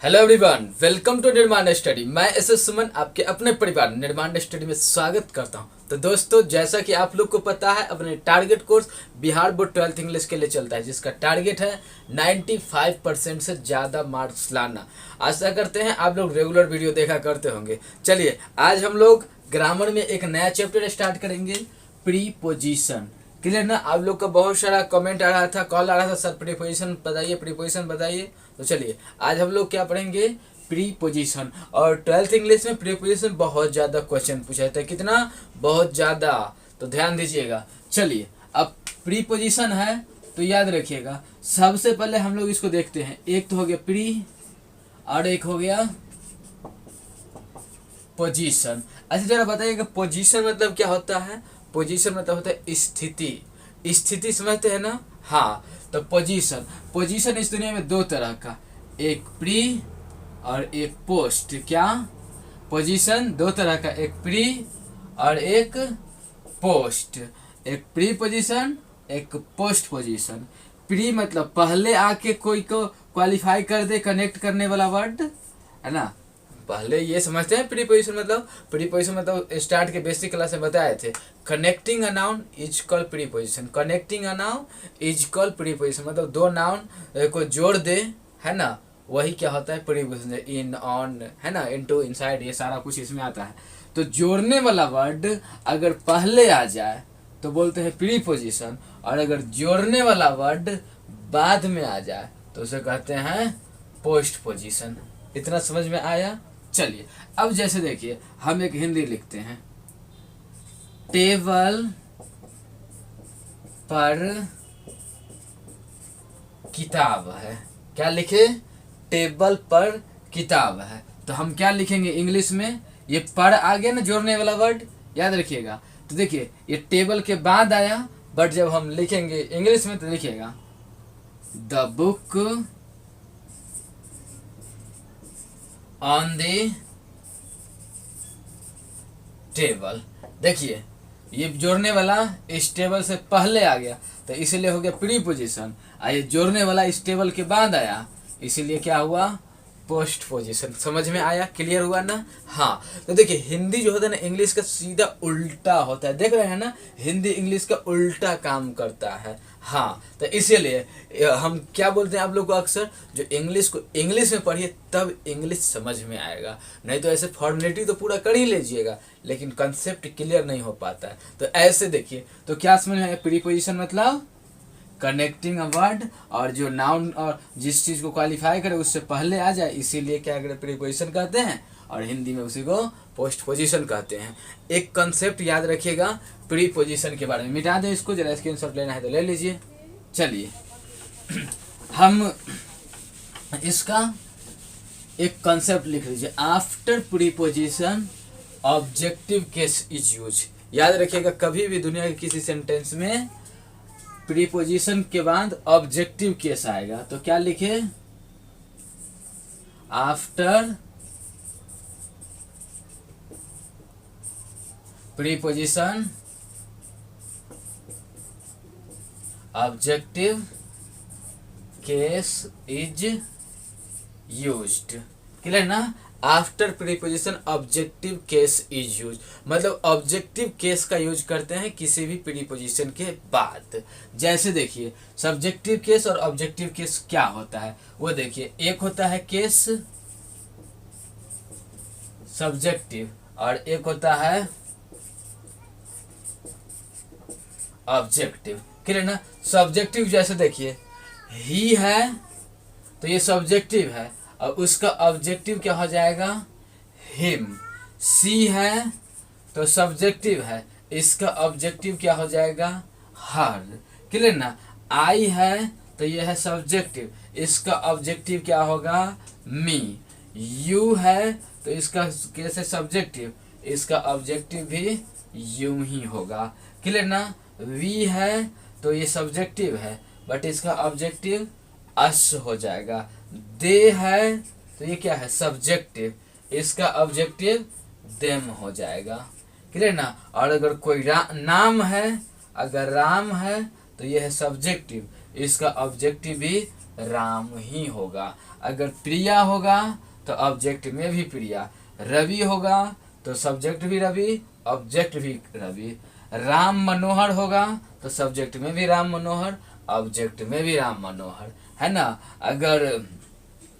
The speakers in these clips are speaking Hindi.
हेलो एवरीवन, वेलकम टू निर्माण स्टडी। मैं एस सुमन आपके अपने परिवार निर्माण स्टडी में स्वागत करता हूं। तो दोस्तों, जैसा कि आप लोग को पता है, अपने target course Bihar board 12th English के लिए चलता है, जिसका टारगेट है 95% से ज़्यादा मार्क्स लाना। आशा करते हैं आप लोग रेगुलर वीडियो देखा करते होंगे। चलिए, आज हम लोग ग्रामर में एक नया चैप्टर स्टार्ट करेंगे, प्रीपोजिशन। क्लियर ना? आप लोग का बहुत सारा कमेंट आ रहा था, कॉल आ रहा था, सर प्रीपोजिशन बताइए, प्रीपोजिशन बताइए। तो चलिए, आज हम लोग क्या पढ़ेंगे, प्रीपोजिशन। और 12th इंग्लिश में प्रीपोजिशन बहुत ज़्यादा क्वेश्चन पूछा जाता है। कितना? बहुत ज़्यादा। तो ध्यान दीजिएगा। चलिए, अब प्रीपोजिशन है तो याद रखिएगा, सबसे पहले हम लोग इसको देखते हैं। एक तो हो गया प्री और एक हो गया पोजीशन। अच्छा, जरा बताइएगा पोजीशन मतलब क्या होता है? पोजीशन मतलब होता है स्थिति। स्थिति समझते हैं ना? हाँ। तो पोजीशन पोजीशन इस दुनिया में दो तरह का, एक प्री और एक पोस्ट। क्या? पोजीशन दो तरह का, एक प्री और एक पोस्ट। एक प्री पोजीशन, एक पोस्ट पोजीशन। प्री मतलब पहले आके कोई को क्वालिफाई कर दे, कनेक्ट करने वाला वर्ड है ना। पहले ये समझते हैं प्रीपोजिशन मतलब। प्रीपोजिशन मतलब स्टार्ट के बेसिक क्लास में बताए थे, connecting a noun is called preposition. Connecting a noun is called preposition मतलब दो नाउन को जोड़ दे, है ना, वही क्या होता है प्रीपोजिशन। इन, ऑन, है ना, इनटू, इनसाइड, ये सारा कुछ इसमें आता है। तो जोड़ने वाला वर्ड अगर पहले आ जाए तो बोलते हैं प्रीपोजिशन, और अगर जोड़ने वाला वर्ड बाद में आ जाए तो उसे कहते हैं पोस्ट पोजिशन। इतना समझ में आया? चलिए, अब जैसे देखिए, हम एक हिंदी लिखते हैं, टेबल पर किताब है। क्या लिखे? टेबल पर किताब है। तो हम क्या लिखेंगे इंग्लिश में? ये पर आ गया ना, जोड़ने वाला वर्ड, याद रखिएगा। तो देखिए, ये टेबल के बाद आया, बट जब हम लिखेंगे इंग्लिश में तो लिखिएगा the book on the table. देखिए, ये जोड़ने वाला इस टेबल से पहले आ गया तो इसीलिए हो गया प्रीपोजिशन। ये जोड़ने वाला इस टेबल के बाद आया, इसीलिए क्या हुआ? Post position. समझ में आया? क्लियर हुआ ना? हाँ। तो देखिए, हिंदी जो होता है ना, इंग्लिश का सीधा उल्टा होता है। देख रहे हैं ना, हिंदी इंग्लिश का उल्टा काम करता है। हाँ, तो इसीलिए हम क्या बोलते हैं आप लोग को अक्सर, जो इंग्लिश को इंग्लिश में पढ़िए तब इंग्लिश समझ में आएगा। नहीं तो ऐसे फॉर्मेलिटी तो पूरा कर ही लीजिएगा, लेकिन कंसेप्ट क्लियर नहीं हो पाता है। तो ऐसे देखिए, तो क्या समझ में आया? प्रीपोजिशन मतलब कनेक्टिंग अ वर्ड, और जो नाउन और जिस चीज़ को क्वालिफाई करे उससे पहले आ जाए, इसीलिए क्या कहते हैं? प्रीपोजिशन कहते हैं, और हिंदी में उसी को पोस्ट पोजीशन कहते हैं। एक कंसेप्ट याद रखिएगा प्रीपोजिशन के बारे में। मिटा दें इसको, जरा स्क्रीनशॉट लेना है तो ले लीजिए। चलिए, हम इसका एक कंसेप्ट लिख लीजिए, after preposition objective case is use. याद रखिएगा, कभी भी दुनिया के किसी सेंटेंस में प्रीपोजिशन के बाद ऑब्जेक्टिव केस आएगा तो क्या लिखे? After preposition objective case is used. Clear ना? After preposition objective case is use मतलब ऑब्जेक्टिव केस का यूज करते हैं किसी भी प्रीपोजिशन के बाद। जैसे देखिए, सब्जेक्टिव केस और ऑब्जेक्टिव केस क्या होता है वो देखिए। एक होता है केस सब्जेक्टिव और एक होता है ऑब्जेक्टिव। क्लियर ना? सब्जेक्टिव जैसे देखिए, ही है तो ये सब्जेक्टिव है, और उसका ऑब्जेक्टिव क्या हो जाएगा? हिम। सी है तो सब्जेक्टिव है, इसका ऑब्जेक्टिव क्या हो जाएगा? हर। क्लियर ना? आई है तो ये है सब्जेक्टिव, इसका ऑब्जेक्टिव क्या होगा? मी। यू है तो इसका कैसे सब्जेक्टिव, इसका ऑब्जेक्टिव भी यूं ही होगा। क्लियर ना? वी है तो ये सब्जेक्टिव है, बट इसका ऑब्जेक्टिव अस हो जाएगा। दे है तो ये क्या है? सब्जेक्टिव, इसका ऑब्जेक्टिव देम हो जाएगा। क्लियर ना? और अगर कोई नाम है, अगर राम है तो ये है सब्जेक्टिव, इसका ऑब्जेक्टिव भी राम ही होगा। अगर प्रिया होगा तो ऑब्जेक्ट में भी प्रिया, रवि होगा तो सब्जेक्ट भी रवि, ऑब्जेक्ट भी रवि, राम मनोहर होगा तो सब्जेक्ट में भी राम मनोहर, ऑब्जेक्ट में भी राम मनोहर, है ना। अगर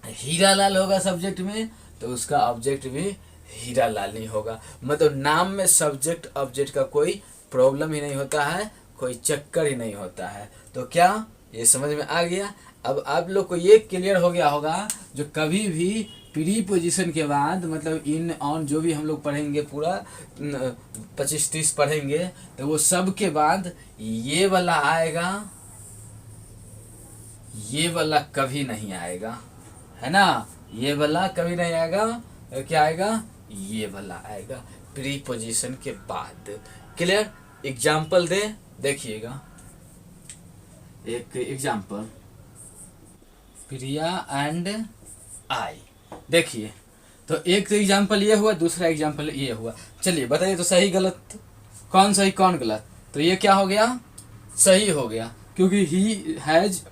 हीरा लाल होगा सब्जेक्ट में तो उसका ऑब्जेक्ट भी हीरा लाल ही होगा। मतलब नाम में सब्जेक्ट ऑब्जेक्ट का कोई प्रॉब्लम ही नहीं होता है, कोई चक्कर ही नहीं होता है। तो क्या ये समझ में आ गया? अब आप लोग को ये क्लियर हो गया होगा, जो कभी भी प्रीपोजिशन के बाद मतलब इन ऑन जो भी हम लोग पढ़ेंगे पूरा 25-30 पढ़ेंगे, तो वो सब के बाद ये वाला आएगा, ये वाला कभी नहीं आएगा, है ना। ये वाला कभी नहीं आएगा, तो क्या आएगा? ये वाला आएगा प्रीपोजिशन के बाद। क्लियर? एग्जाम्पल दे, देखिएगा एक एग्जाम्पल, प्रिया एंड आई। देखिए, तो एक तो एग्जाम्पल ये हुआ, दूसरा एग्जाम्पल ये हुआ। चलिए बताइए तो सही गलत, कौन सही कौन गलत? तो ये क्या हो गया? सही हो गया, क्योंकि ही हैज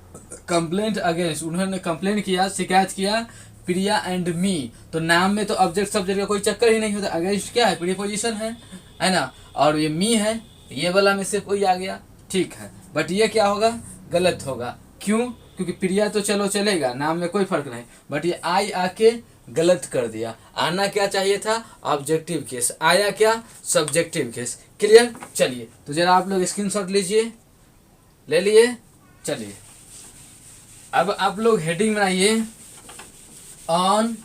कंप्लेंट अगेंस्ट, उन्होंने कंप्लेंट किया, शिकायत किया प्रिया एंड मी। तो नाम में तो ऑब्जेक्ट सब्जेक्ट का कोई चक्कर ही नहीं होता। अगेंस्ट क्या है? प्रीपोजिशन है ना। और ये मी है, ये वाला में से कोई आ गया, ठीक है। बट ये क्या होगा? गलत होगा। क्यों? क्योंकि प्रिया तो चलो चलेगा, नाम में कोई फर्क नहीं, बट ये आई आके गलत कर दिया। आना क्या चाहिए था? ऑब्जेक्टिव केस, आया क्या? Subjective case. क्लियर? चलिए तो जरा आप लोग स्क्रीनशॉट लीजिए, ले लिए? चलिए अब आप लोग हेडिंग बनाइए, ऑन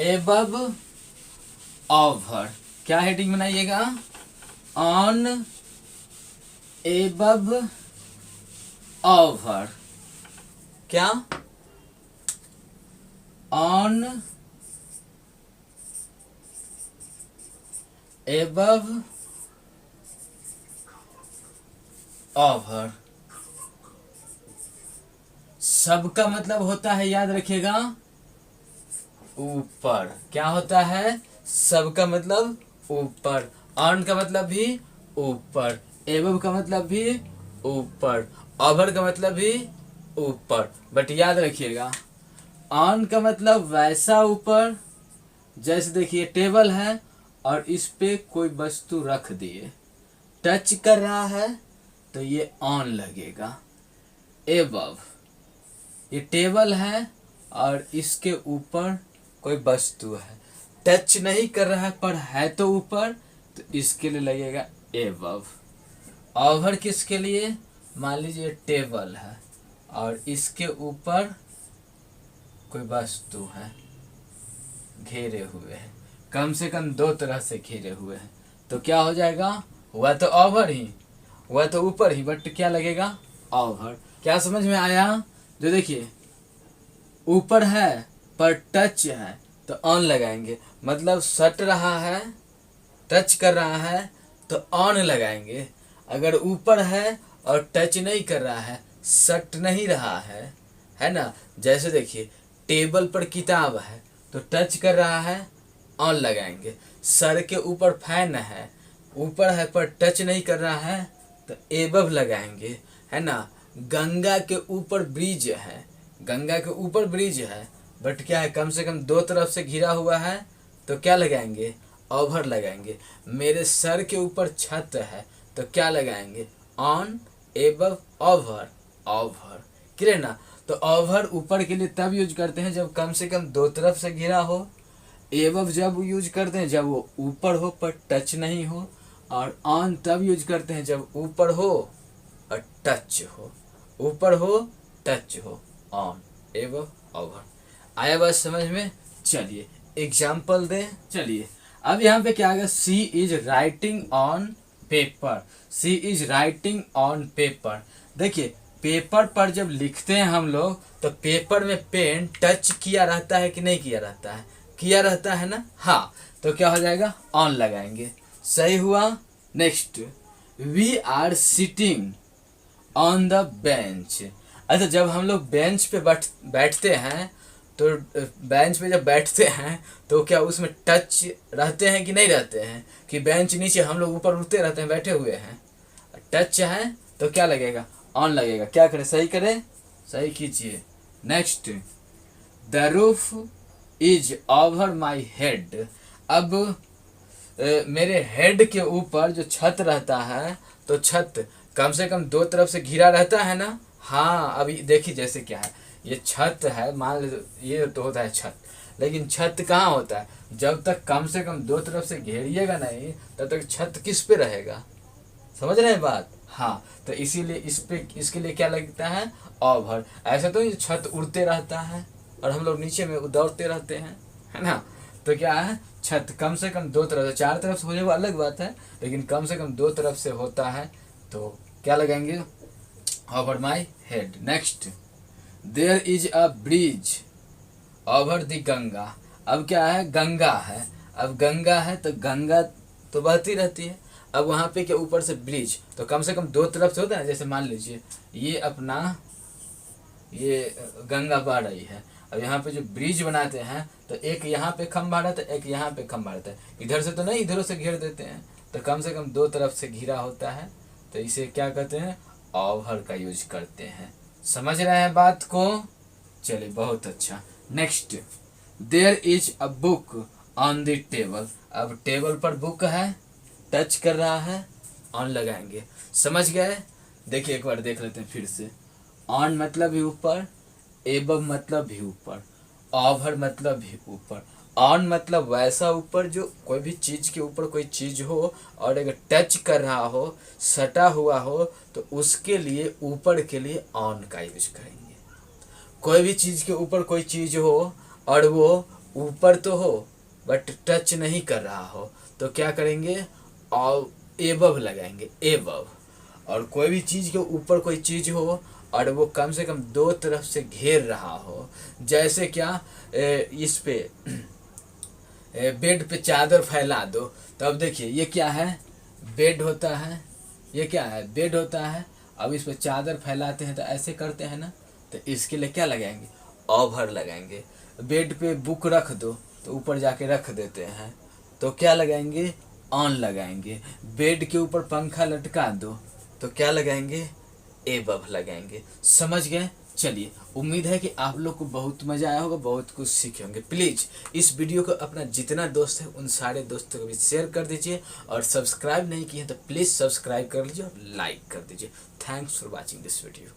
एबव ओवर। क्या हेडिंग बनाइएगा? On above over. क्या? On above over. सबका मतलब होता है, याद रखिएगा, ऊपर। क्या होता है? सबका मतलब ऊपर। ऑन का मतलब भी ऊपर, एबव का मतलब भी ऊपर, ओवर का मतलब भी ऊपर। बट याद रखिएगा, ऑन का मतलब वैसा ऊपर, जैसे देखिए टेबल है और इस पे कोई वस्तु रख दिए, टच कर रहा है तो ये ऑन लगेगा। एबव, ये टेबल है और इसके ऊपर कोई वस्तु है, टच नहीं कर रहा है पर है तो ऊपर, तो इसके लिए लगेगा एबव। ओवर किसके लिए? मान लीजिए टेबल है और इसके ऊपर कोई वस्तु है, घेरे हुए है, कम से कम दो तरह से घेरे हुए हैं, तो क्या हो जाएगा? हुआ तो ओवर ही, हुआ तो ऊपर ही, बट क्या लगेगा? ओवर। क्या समझ में आया? जो देखिए ऊपर है पर टच है तो ऑन लगाएंगे, मतलब सट रहा है, टच कर रहा है तो ऑन लगाएंगे। अगर ऊपर है और टच नहीं कर रहा है, सट नहीं रहा है ना। जैसे देखिए टेबल पर किताब है तो टच कर रहा है, ऑन लगाएंगे। सर के ऊपर फैन है, ऊपर है पर टच नहीं कर रहा है तो एबव लगाएंगे, है ना। गंगा के ऊपर ब्रिज है, गंगा के ऊपर ब्रिज है बट क्या है, कम से कम दो तरफ से घिरा हुआ है, तो क्या लगाएंगे? ओवर लगाएंगे। मेरे सर के ऊपर छत है तो क्या लगाएंगे? On above over, over. Clear ना। तो ओवर ऊपर के लिए तब यूज करते हैं जब कम से कम दो तरफ से घिरा हो, एबव जब यूज करते हैं जब वो ऊपर हो पर टच नहीं हो, और ऑन तब यूज करते हैं जब ऊपर हो और टच हो, ऊपर हो टच हो, ऑन एबव ओवर। आया बात समझ में? चलिए एग्जाम्पल दे। चलिए अब यहाँ पे क्या आ गया? She is writing on paper, she is writing on paper. देखिए पेपर पर जब लिखते हैं हम लोग तो पेपर में पेन टच किया रहता है कि नहीं किया रहता है? किया रहता है ना। हाँ, तो क्या हो जाएगा? ऑन लगाएंगे। सही हुआ। Next, we are sitting on the bench. अच्छा, जब हम लोग बेंच पे बैठते हैं तो बेंच पे जब बैठते हैं तो क्या उसमें टच रहते हैं कि नहीं रहते हैं? कि बेंच नीचे, हम लोग ऊपर उठते रहते हैं, बैठे हुए हैं, टच है तो क्या लगेगा? ऑन लगेगा। क्या करें? सही करें? सही खींचिए। Next, the roof is over my head. अब मेरे हेड के ऊपर जो छत रहता है, तो छत कम से कम दो तरफ से घिरा रहता है ना। हाँ, अभी देखिए जैसे क्या है, ये छत है, मान लो ये तो होता है छत, लेकिन छत कहाँ होता है, जब तक कम से कम दो तरफ से घेरिएगा नहीं तब तक छत किस पे रहेगा, समझ रहे हैं बात। हाँ, तो इसीलिए इस पे, इसके लिए क्या लगता है, ओवर। ऐसा तो नहीं छत उड़ते रहता है और हम लोग नीचे में दौड़ते रहते हैं, है ना। तो क्या है, छत कम से कम दो तरफ से, चार तरफ से हो जाए वो अलग बात है, लेकिन कम से कम दो तरफ से होता है, तो क्या लगाएंगे, over my head. Next, there is a bridge over the Ganga. अब क्या है, गंगा है, अब गंगा है तो गंगा तो बहती रहती है, अब वहाँ पे क्या ऊपर से ब्रिज, तो कम से कम दो तरफ से होता है ना। जैसे मान लीजिए ये अपना ये गंगा बह रही है, अब यहाँ पे जो ब्रिज बनाते हैं तो एक यहाँ पे खम्भा रहता है, एक यहाँ पे खम्भा रहता है, इधर से तो नहीं, इधरों से घेर देते हैं, तो कम से कम दो तरफ से घिरा होता है, तो इसे क्या कहते हैं, ओवर का यूज करते हैं। समझ रहे हैं बात को, चलिए बहुत अच्छा। Next, there is a book on the table. अब टेबल पर बुक है, टच कर रहा है, ऑन लगाएंगे। समझ गए, देखिए एक बार देख लेते हैं फिर से। ऑन मतलब भी ऊपर, एबव मतलब भी ऊपर, ओवर मतलब भी ऊपर। ऑन मतलब वैसा ऊपर जो कोई भी चीज के ऊपर कोई चीज हो और अगर टच कर रहा हो, सटा हुआ हो, तो उसके लिए ऊपर के लिए ऑन का यूज करेंगे। कोई भी चीज के ऊपर कोई चीज हो और वो ऊपर तो हो बट टच नहीं कर रहा हो, तो क्या करेंगे, और एबव लगाएंगे, एबव। और कोई भी चीज के ऊपर कोई चीज हो और वो कम से कम दो तरफ से घेर रहा हो, जैसे क्या, इस पे बेड पे चादर फैला दो, तो अब देखिए ये क्या है, बेड होता है, ये क्या है, बेड होता है। अब इस पे चादर फैलाते हैं तो ऐसे करते हैं ना, तो इसके लिए क्या लगाएंगे, ओवर लगाएंगे। बेड पे बुक रख दो तो ऊपर जाके रख देते हैं, तो क्या लगाएंगे, ऑन लगाएंगे। बेड के ऊपर पंखा लटका दो तो क्या लगाएंगे, एबव लगाएंगे। समझ गए। चलिए, उम्मीद है कि आप लोग को बहुत मज़ा आया होगा, बहुत कुछ सीखे होंगे। प्लीज़ इस वीडियो को अपना जितना दोस्त है उन सारे दोस्तों को भी शेयर कर दीजिए, और सब्सक्राइब नहीं किए तो प्लीज़ सब्सक्राइब कर लीजिए और लाइक कर दीजिए। Thanks for watching this video.